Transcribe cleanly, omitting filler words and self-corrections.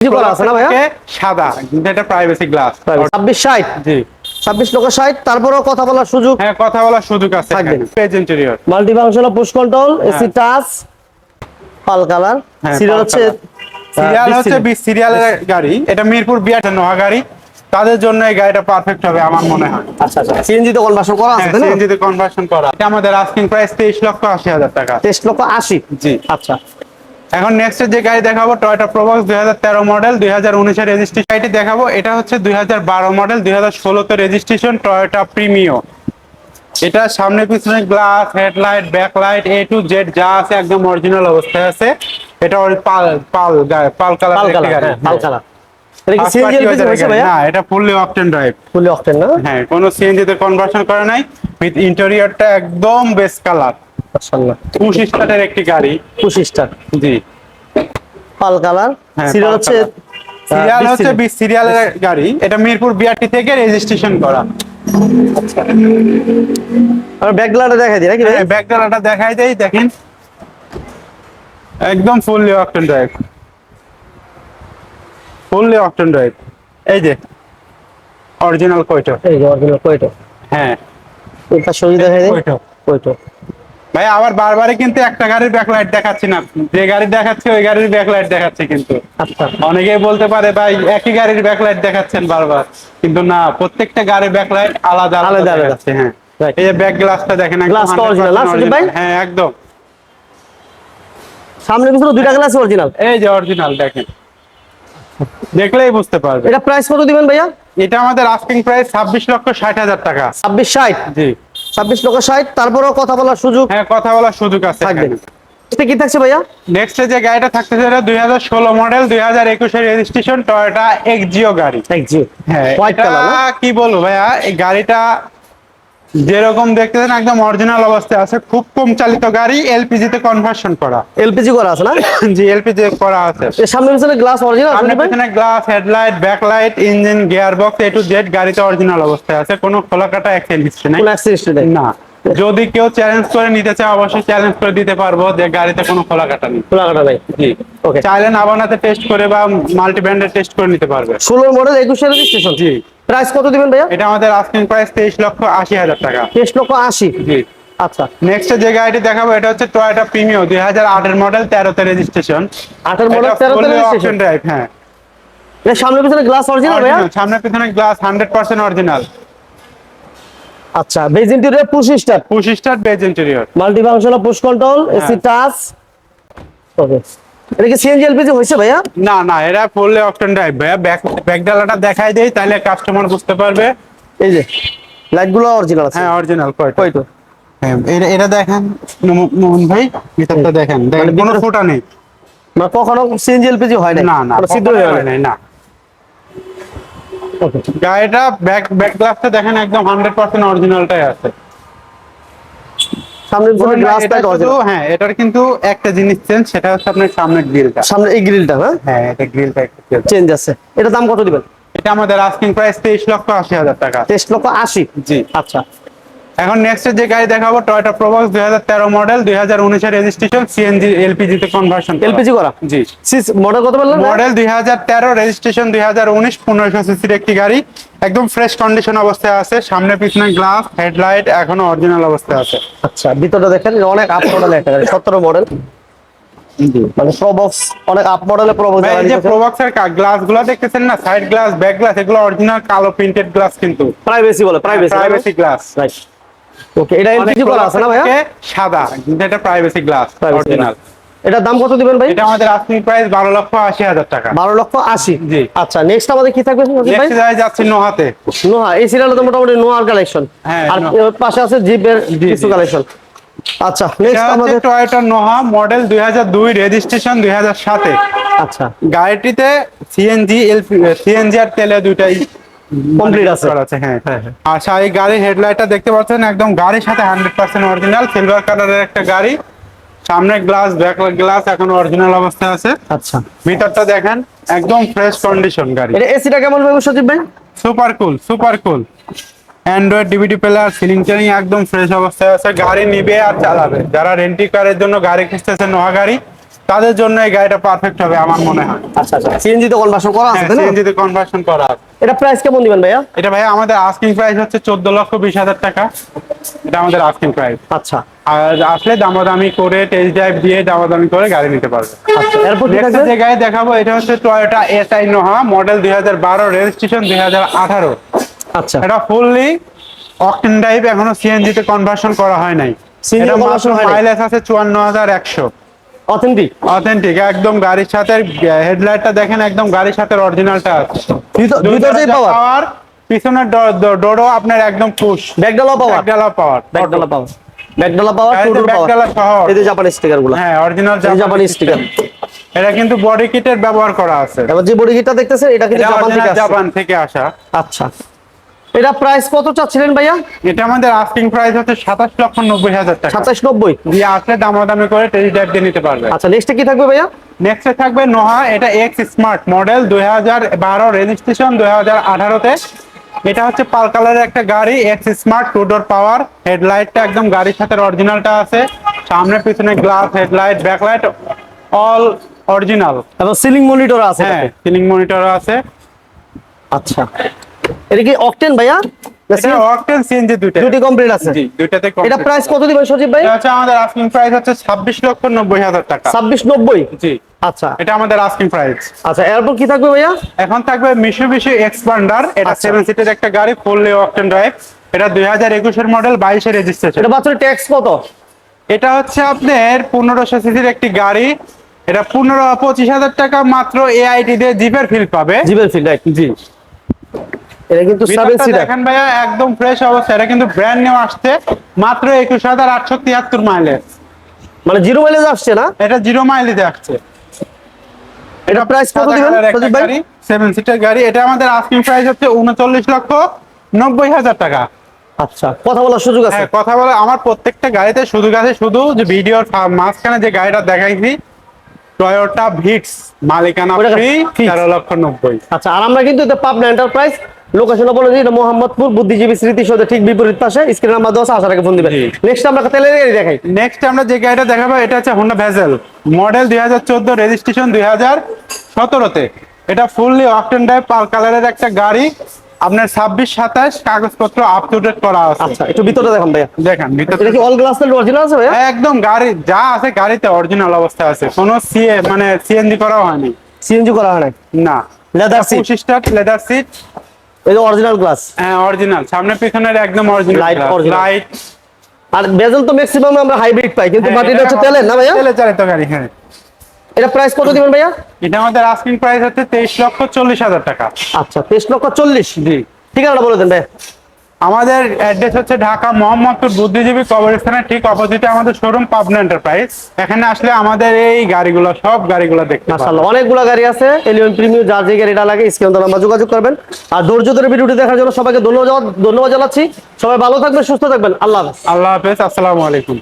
কিছু করা আছে না ভাইয়া? সাদা কিন্তু এটা প্রাইভেসি গ্লাস 2660 জি 26 লক্ষ 60। তারপরেও কথা বলার সুযোগ হ্যাঁ কথা বলার সুযোগ আছে থাকবে। Beige interior multi functional push control AC touch পাল কালার হ্যাঁ, সিরিয়াল পাল হচ্ছে সিরিয়াল হচ্ছে 20 সিরিয়ালের গাড়ি এটা মিরপুর বিআরটি নোয়া গাড়ি তাদের জন্য এই গাড়িটা পারফেক্ট হবে আমার মনে হয় আচ্ছা আচ্ছা সিএনজি তে কনভার্সন করা আছে তাই না? সিএনজি তে কনভার্সন করা এটা আমাদের আস্কিং প্রাইস 23,80,000 টাকা 23 লক্ষ 80। জি আচ্ছা এখন নেক্সট যে গাড়ি দেখাবো টয়োটা প্রোবক্স 2013 মডেল 2019 এর রেজিস্ট্রেশন গাড়িটি দেখাবো এটা হচ্ছে 2012 মডেল 2016 তে রেজিস্ট্রেশন টয়োটা প্রিমিও এটা সামনে পিছনে glass headlight backlight A to Z যা আছে একদম অরিজিনাল অবস্থায় আছে এটা পাল পাল পাল কালার পাল কালার গাড়ি পাল কালার। এটা কি সিএনজি এলপিজি হইছে ভাইয়া? না এটা ফুললি অকটেন ড্রাইভ ফুলি অকটেন না? হ্যাঁ কোনো সিএনজি তে কনভার্সন করা নাই উইথ ইন্টেরিয়রটা একদম বেস্ট কালার মাশাআল্লাহ পুশ স্টার্টের একটি গাড়ি 25 স্টার জি পাল কালার হ্যাঁ, সিরিয়াল পাল হচ্ছে কালার। সিরিয়াল হচ্ছে 20 সিরিয়ালের গাড়ি এটা মিরপুর বিআরটি থেকে রেজিস্ট্রেশন করা আর ব্যাকগ্রাউন্ডে দেখাই দিই নাকি ভাই? হ্যাঁ ব্যাক ডালাটা দেখাই দেই দেখেন একদম ফুললি অকটেন ড্রাইভ এই যে অরিজিনাল কোয়েটো এই যে অরিজিনাল কোয়েটো হ্যাঁ এটা সহি দেখাই দিই কোয়েটো কোয়েটো। ভাই আবার বারবারই কিন্তু একটা গাড়ির ব্যাকলাইট দেখাচ্ছি না যে গাড়ি দেখাচ্ছে ওই গাড়ির ব্যাকলাইট দেখাচ্ছে কিন্তু আচ্ছা অনেকেই বলতে পারে ভাই একই গাড়ির ব্যাকলাইট দেখাচ্ছেন বারবার কিন্তু না প্রত্যেকটা গাড়ির ব্যাকলাইট আলাদা আলাদা আলাদা আলাদা। দেখাচ্ছে হ্যাঁ Right. এই যে ব্যাক গ্লাসটা দেখেন একদম গ্লাসটা 100% অরিজিনাল না সুদীপ ভাই? হ্যাঁ একদম সামনে পিছনে দুইটা গ্লাস অরিজিনাল। এই যে অরিজিনাল দেখেন দেখলেই বুঝতে পারবে এটা প্রাইস কত দিবেন ভাইয়া? এটা আমাদের আস্কিং প্রাইস 26,60,000 টাকা 2660 জি 26 লক্ষ 60। তারপরেও কথা বলার সুযোগ হ্যাঁ কথা বলার সুযোগ আছে থাকবে। এটা কি থাকছে ভাইয়া? নেক্সট যে গাড়িটা থাকতেছে এটা 2016 মডেল 2021 এর রেজিস্ট্রেশন টয়োটা এক্সজিও গাড়ি একজি হ্যাঁ হোয়াইট এটা কালার না? কি বলবো ভাইয়া এই গাড়িটা যেরকম দেখতেছেন একদম অরিজিনাল অবস্থায় আছে খুব কম চালিত গাড়ি এলপিজি তে কনভার্সন করা এলপিজি করা আছে না? জি এলপিজি করা আছে এর সামনে পিছনে গ্লাস অরিজিনাল সামনে সুদীপ ভাই? পিছনে glass headlight backlight engine gear box A to Z গাড়িতে অরিজিনাল অবস্থায় আছে কোনো খোলা কাটা অ্যাক্সিডেন্ট হিস্ট্রি নাই কোন অ্যাক্সিডেন্ট নেই? না যদি কেউ চ্যালেঞ্জ করে নিতে চায় অবশ্যই চ্যালেঞ্জ করে দিতে পারবো যে গাড়িতে কোনো খোলা কাটা নেই খোলা কাটা নাই। জি ওকে চাইলে নাবানাতে টেস্ট করে বা মাল্টি ব্র্যান্ডে টেস্ট করে নিতে পারবে 16 মডেল 21 এর রেজিস্ট্রেশন। জি প্রাইস কত দিবেন ভাইয়া? এটা আমাদের আস্কিং প্রাইস 23,80,000 টাকা 23 লক্ষ 80। জি আচ্ছা নেক্সট যে গাড়িটি দেখাবো এটা হচ্ছে টয়োটা প্রিমিও 2008 এর মডেল 13 তে রেজিস্ট্রেশন 8 এর মডেল 13 তে রেজিস্ট্রেশন। ড্রাইভ হ্যাঁ এর সামনে পিছনে গ্লাস অরিজিনাল ভাইয়া? Original, সামনে পিছনে গ্লাস 100% অরিজিনাল আচ্ছা beige interior push start push start beige interior multi functional push control AC touch. Okay এটা কি সিএনজি এলপিজি হইছে ভাইয়া? না না এটা ফুললি অকটেন ড্রাইভ ভাইয়া ব্যাক ডালাটা দেখাই দেই তাহলে কাস্টমার বুঝতে পারবে এই যে লাইট গুলো অরিজিনাল আছে। হ্যাঁ অরিজিনাল কয়টো হ্যাঁ এটা দেখেন মোহন ভাই ভিতরটা দেখেন মানে কোনো ভিতরে- ফোঁটা নেই মানে কখনো সিএনজি এলপিজি হয় না? না না সিদ্ধ কখনোই হয়ে হয় নাই, না ওকে গাড়িটা ব্যাক গ্লাসটা দেখেন একদম 100% অরিজিনালটাই আছে সামনে পিছনে গ্লাস এটা লাইট শুধু অরিজিনাল। হ্যাঁ এটার কিন্তু একটা জিনিস চেঞ্জ সেটা হচ্ছে আপনার সামনের গ্রিলটা সামনে এই গ্রিলটা না হ্যাঁ এটা গ্রিলটা একটু চেঞ্জ চেঞ্জ আছে। এটা দাম কত দিবেন? এটা আমাদের আস্কিং প্রাইস 23,80,000 টাকা 23 লক্ষ 80। জি আচ্ছা এখন নেক্সট যে গাড়ি দেখাবো টয়োটা প্রোবক্স 2013 মডেল 2019 এর রেজিস্ট্রেশন সিএনজি এলপিজি তে কনভার্সন এলপিজি করা জি সিস মডেল কত বললেন? মডেল 2013 রেজিস্ট্রেশন 2019 1500 সিসির একটি গাড়ি একদম ফ্রেশ কন্ডিশন অবস্থায় আছে সামনে পিছনে গ্লাস হেডলাইট এখনো অরিজিনাল অবস্থায় আছে আচ্ছা ভিতরটা দেখেন অনেক আপ মডেল একটা গাড়ি 17 মডেল মানে প্রবক্স অনেক আপ মডেলের প্রবক্স ভাই, এই যে প্রোবক্সের গ্লাস গুলো দেখতেছেন না সাইড গ্লাস ব্যাক গ্লাস এগুলো অরিজিনাল কালো প্রিন্টেড গ্লাস কিন্তু প্রাইভেসি বলে প্রাইভেসি গ্লাস রাইট। ওকে এটা এলপিজি করা আছে না ভাইয়া? সাদা কিন্তু এটা প্রাইভেসি গ্লাস Privacy অরিজিনাল এটার দাম কত দিবেন ভাই? এটা আমাদের আস্কিং প্রাইস 12,80,000 টাকা 12 লক্ষ 80। জি। আচ্ছা নেক্সট আমাদের কি থাকবে সুদীপ ভাই? নেক্সট যাই যাচ্ছে নোহাতে নোহা এই সিরিয়ালে তো মোটামুটি নোয়ার কালেকশন হ্যাঁ, আর নোহা। এর পাশে আছে জিপের জি, কিছু জি। কালেকশন। আচ্ছা এটা নেক্সট হচ্ছে আমাদের টয়োটা নোহা মডেল 2002 রেজিস্ট্রেশন 2007 এ আচ্ছা গাড়িটিতে সিএনজি আর তেলে দুইটাই কমপ্লিট আছে। করা আছে হ্যাঁ হ্যাঁ, হ্যাঁ। আচ্ছা এই গাড়ির হেডলাইটটা দেখতে পাচ্ছেন একদম গাড়ির সাথে 100% অরিজিনাল সিলভার কালারের একটা গাড়ি সামনে গ্লাস ব্যাক গ্লাস এখনো অরিজিনাল অবস্থায় আছে আচ্ছা ভিতরটা দেখেন একদম ফ্রেশ কন্ডিশন গাড়ি এটা এসিটা কেমন পাবো সজীব ভাই? Super cool android DVD player ceiling টিলিং একদম ফ্রেশ অবস্থায় আছে গাড়ি নিবে আর চালাবে যারা রেন্টি কারের জন্য গাড়ি খুঁজতেছে নোহা গাড়ি তাদের জন্য এই গাড়িটা পারফেক্ট হবে আমার মনে হয়। আচ্ছা আচ্ছা, সিএনজি তে কনভার্সন করা আছে তাই না? সিএনজি তে কনভার্সন করা আছে। এটা প্রাইস কেমন দিবেন ভাইয়া? এটা ভাই আমাদের আস্কিং প্রাইস হচ্ছে 14,20,000 টাকা। এটা আমাদের আস্কিং প্রাইস। আচ্ছা আর আসলে দামাদামি করে টেস্ট ড্রাইভ দিয়ে দামাদামি করে গাড়ি নিতে পারবে। আচ্ছা, এরপর কি নেক্সট থাকবে? যে গাড়ি দেখাবো এটা হচ্ছে Toyota SI Noha model 2012, registration 2018। আচ্ছা, এটা ফুললি অকটেন ড্রাইভ, এখনো সিএনজি তে কনভার্সন করা হয় নাই। CNG এটা conversion হয় নাই? মাইলেজ আছে 54,100। অথেন্টিক অথেন্টিক একদম, গাড়ির সাথে হেডলাইটটা দেখেন একদম গাড়ির সাথে অরিজিনালটা আছে। দুই দরজাই পাওয়ার, পাওয়ার, পিছনের ডোরও আপনার একদম পুশ, ব্যাকডালা পাওয়ার, ব্যাকডালা পাওয়ার, ব্যাকডালা পাওয়ার, ব্যাকডালা পাওয়ার, গাড়িতে টু ডোর পাওয়ার। ব্যাকডালা সহ। এই যে জাপানি স্টিকার গুলো, হ্যাঁ অরিজিনাল জাপানি স্টিকার। এটা কিন্তু বডি কিটের ব্যবহার করা আছে। এবার যে বডি কিটটা দেখতেছেন এটা কিন্তু এটা জাপান থেকে original আসছে। জাপান থেকে আসা। আচ্ছা, এটা প্রাইস কত চাচ্ছিলেন ভাইয়া? এটা আমাদের আস্কিং প্রাইস হচ্ছে 27,90,000 টাকা। 2790। দিয়ে আসলে দামাদামি করে টেস্ট ড্রাইভ দিয়ে নিতে পারবে। আচ্ছা, নেক্সটে কি থাকবে ভাইয়া? নেক্সটে থাকবে নোহা, এটা এক্স স্মার্ট মডেল 2012, রেজিস্ট্রেশন 2018 তে। এটা হচ্ছে পাল কালারের একটা গাড়ি, এক্স স্মার্ট, টু ডোর পাওয়ার, হেডলাইটটা একদম গাড়ির সাথে অরিজিনালটা আছে, সামনে পিছনে glass, headlight, backlight all original. এবং সিলিং মনিটর আছে। হ্যাঁ সিলিং মনিটর আছে। আচ্ছা, এটা কি অকটেন ভাইয়া? এটা অকটেন সিএনজি দুটি কমপ্লিট আছে। জি দুইটাতে এটা প্রাইস কত দিবেন সজীব ভাই? এটা হচ্ছে আমাদের আস্কিং প্রাইস হচ্ছে 26,90,000 টাকা। 2690। জি আচ্ছা এটা আমাদের আস্কিং প্রাইস। আচ্ছা, এরপর কি থাকবে ভাইয়া? এখন থাকবে মিশুবিশি এক্সপান্ডার, এটা আচ্ছা। 7 সিটের একটা গাড়ি, ফুললি অকটেন ড্রাইভ। এটা 2021 এর মডেল, 22 এর রেজিস্ট্রেশন। এটা বাচ্চার ট্যাক্স কত? এটা হচ্ছে আপনার 1500 সিসির একটি গাড়ি। এটা 25,000 টাকা মাত্র এআইটি দিয়ে জিপের ফিল পাবে। জিবের ফিল, রাইট। জি এটা কিন্তু 7 ভিতরটা সিটার। দেখেন ভাইয়া একদম ফ্রেশ অবস্থা। এটা কিন্তু ব্র্যান্ড নিউ আসছে, মাত্র 21,873 মাইলেজ। মানে জিরো মাইলেজ আসছে না? এটা 0 মাইলেজে আসছে। এটা প্রাইস কত দিবেন সজীব ভাই? 7 সিটার গাড়ি। এটা আমাদের আস্কিং প্রাইস হচ্ছে 39,90,000 টাকা। আচ্ছা, কথা বলার সুযোগ আছে? হ্যাঁ কথা বলে, আমার প্রত্যেকটা গাড়িতে শুধু যে ভিডিওর মাঝখানে যে গাড়িটা দেখাইছি টয়োটা ভিটস, মালিকানা ওটা ফ্রি, fix। 13,90,000। আচ্ছা, আর আমরা কিন্তু এটা পাবনা এন্টারপ্রাইজ লোকেশনে বলে দিই, এটা মোহাম্মদপুর বুদ্ধিজীবী স্মৃতি সৌধের ঠিক বিপরীত পাশে। স্ক্রিন নাম্বার দেওয়া আছে, আসার আগে ফোন দিবেন। জি। নেক্সট আমরা তেলের গাড়ি দেখাই। নেক্সট আমরা যে গাড়িটা দেখাবো এটা হচ্ছে হোন্ডা ভেজেল মডেল 2014, রেজিস্ট্রেশন 2017 তে। এটা ফুললি অকটেন ড্রাইভ পাল কালারের একটা গাড়ি, আপনার 26-27 কাগজপত্র আপ টু ডেট করা আছে। আচ্ছা, একটু ভিতরে দেখান ভাইয়া। দেখেন ভিতরে এটা কি অল গ্লাস অরিজিনাল আছে ভাইয়া? একদম গাড়ি যা আছে গাড়িতে অরিজিনাল অবস্থা আছে, কোনো সিএনজি করা হয়নি। সিএনজি করা হয় না? না। Leather seat, start leather seat, এই যে অরিজিনাল গ্লাস। হ্যাঁ অরিজিনাল, সামনে পিছনের একদম অরিজিনাল Light original। লাইট। আর বেজেল তো ম্যাক্সিমাম আমরা হাইব্রিড পাই, কিন্তু বাট এটা হচ্ছে তেলের না ভাইয়া? তেলে চালিত গাড়ি। হ্যাঁ এটা প্রাইস কত দিবেন ভাইয়া? এটা আমাদের আস্কিং প্রাইস হচ্ছে 23,40,000 টাকা। আচ্ছা, 23,40,000। জি ঠিকানাটা বলে দেন ভাই। আমাদের অ্যাড্রেস হচ্ছে ঢাকা মোহাম্মদপুর বুদ্ধিজীবী কবরস্থানের ঠিক অপোজিটে আমাদের শোরুম পাবনা এন্টারপ্রাইজ। এখানে আসলে আমাদের এই গাড়িগুলো সব গাড়িগুলো দেখতে পাবেন। মাশাআল্লাহ, অনেকগুলো গাড়ি আছে। এলিয়ন প্রিমিয়াম, যার যে গাড়িটা লাগে স্ক্রিনে দেওয়া নাম্বার যোগাযোগ করবেন। আর ধৈর্য ধরে ভিডিওটি দেখার জন্য সবাইকে ধন্যবাদ জানাচ্ছি। সবাই ভালো থাকবেন, সুস্থ থাকবেন। আল্লাহ হাফেজ। আল্লাহ হাফেজ, আসসালামু আলাইকুম।